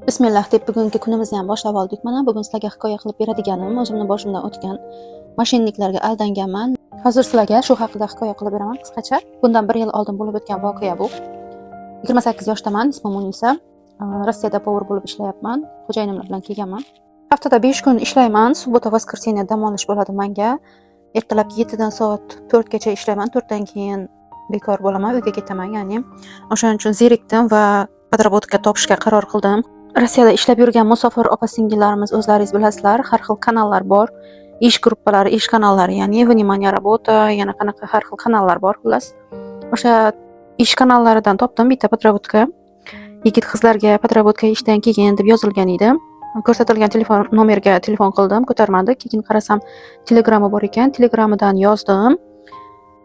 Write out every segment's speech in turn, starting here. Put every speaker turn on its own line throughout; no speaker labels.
Bismillah deb bugungi kunimizni ham boshlab oldik. Mana bugun sizlarga hikoya qilib beradiganim o'zimni boshimdan o'tgan moshinniklarga aldanganman. Hozir sizlarga shu haqida hikoya qilib beraman qisqacha. Bundan 1 yil oldin bo'lib o'tgan voqea bu. 28 yoshdaman, ismim Munisa. Rossiyada povur bo'lib ishlayapman. Xo'jayinim bilan kelganman. Haftada 5 kun ishlayman. Subota va voskreseniya dam olish bo'ladi menga. Ertalabki 7 dan soat 4 gacha ishlayman. 4 dan keyin bekor bo'laman, uyga ketaman, ya'ni. O'shaning uchun zerikdim va podработка topishga qaror qildim. Rossiyada ishlab yurgan musofir opa-singillarimiz o'zlaringiz bilasizlar, har xil kanallar bor. Ish gruppalari, ish kanallari, ya'ni внимание работа, yana qanaqa har xil kanallar bor, xullas. O'sha ish kanallaridan topdim bitta podработка. Yigit qizlarga podработка ishdan keyin deb yozilgan edi. Ko'rsatilgan telefon nomerga telefon qildim, ko'tarmadi. Keyin qarasam Telegram'i bor ekan, Telegram'idan yozdim.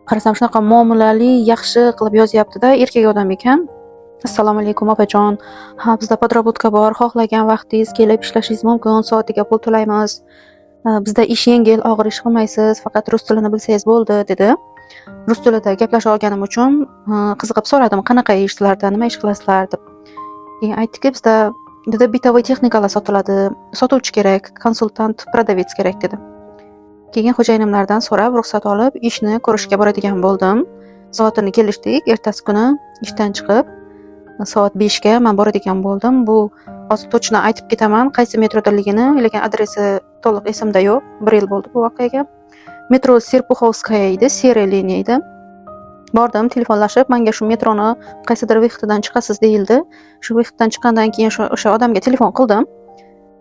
Qarasam shunaqa muomalali, yaxshi qilib yozyapti-da, erkak odam ekan. Assalomu alaykum opajon. Ha, bizda podработка bor. Xohlagan vaqtingiz kelib ishlashingiz mumkin. Soatiga pul to'laymiz. Bizda ish yengil, og'ir ish qilmaysiz. Faqat rus tilini bilsangiz bo'ldi, dedi. Rus tilida gaplasha olganim uchun qiziqib so'radim, qanaqa ish sizlarda, nima ish qilasizlar deb. Keyin aytdiki, bizda dedi bitovoy texnikalar sotiladi. Sotuvchi kerak, konsultant, prodavец kerak dedi. Keyin xo'jayinimlardan so'rab, ruxsat olib, ishni ko'rishga boradigan bo'ldim. Soatini kelishdik. Ertasi kuni ishdan chiqib soat 5 ga men boradigan bo'ldim. Bu hozir точно aytib ketaman, qaysi metrodaligini, lekin adresi to'liq esimda yo'q. 1 yil bo'ldi bu voqeaga. Metro Serpuxovskaya edi, seriya liniya edi. Bordim, telefonlashib, menga shu metroni qaysidir vextidan chiqasiz deyildi. Shu vextdan chiqqandan keyin o'sha odamga telefon qildim.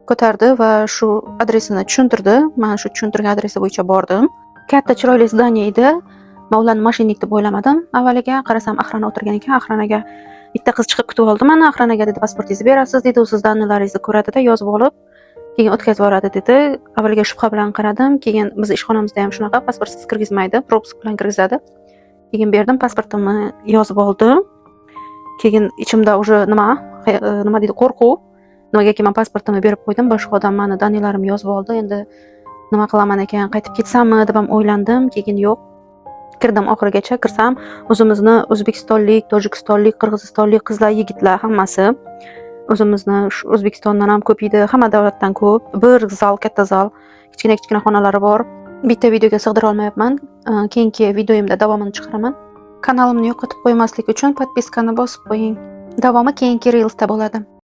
Ko'tardi va shu adresini tushuntirdi. Men shu tushuntirgan adresi bo'yicha bordim. Katta chiroyli zdaniya edi. Men ularni mashinnik deb o'ylamadim. Avvaliga qarasam Ahrana o'tirgan ekan. Ahranaga bitta qiz chiqib kutib oldi. Mana Ahranaga dedi, pasportingizni berasiz dedi, u sizdan danlaringizni ko'radi-da, yozib olib, keyin o'tkazib yuboradi dedi. Avvaliga shubha bilan qaradim. Keyin biz ishxonamizda ham shunaqa pasportsiz kirgizmaydi, propusк bilan kirgizadi. Keyin berdim, pasportimni yozib oldim. Keyin ichimda уже nima deydi, qo'rquv. Nimagaki men pasportimni berib qo'ydim, boshqa odam meni danlarimni yozib oldi. Endi nima qilaman ekan, qaytib ketsammi deb ham o'ylandim. Keyin yo'q. Kirdim, oxirigacha kirsam, o'zimizni o'zbekistonlik, tojikistonlik, qirg'izistonlik qizlar, yigitlar hammasi o'zimizni O'zbekistondan ham ko'p edi, hamma davlatdan ko'p. Bir zal, katta zal, kichkina xonalari bor. Bitta videoga sig'dira olmayapman. Keyingi videoyimda davomini chiqaraman. Kanalimni yo'qotib qo'ymaslik uchun podpiskani bosib qo'ying. Davomi keyingi reelsda bo'ladi.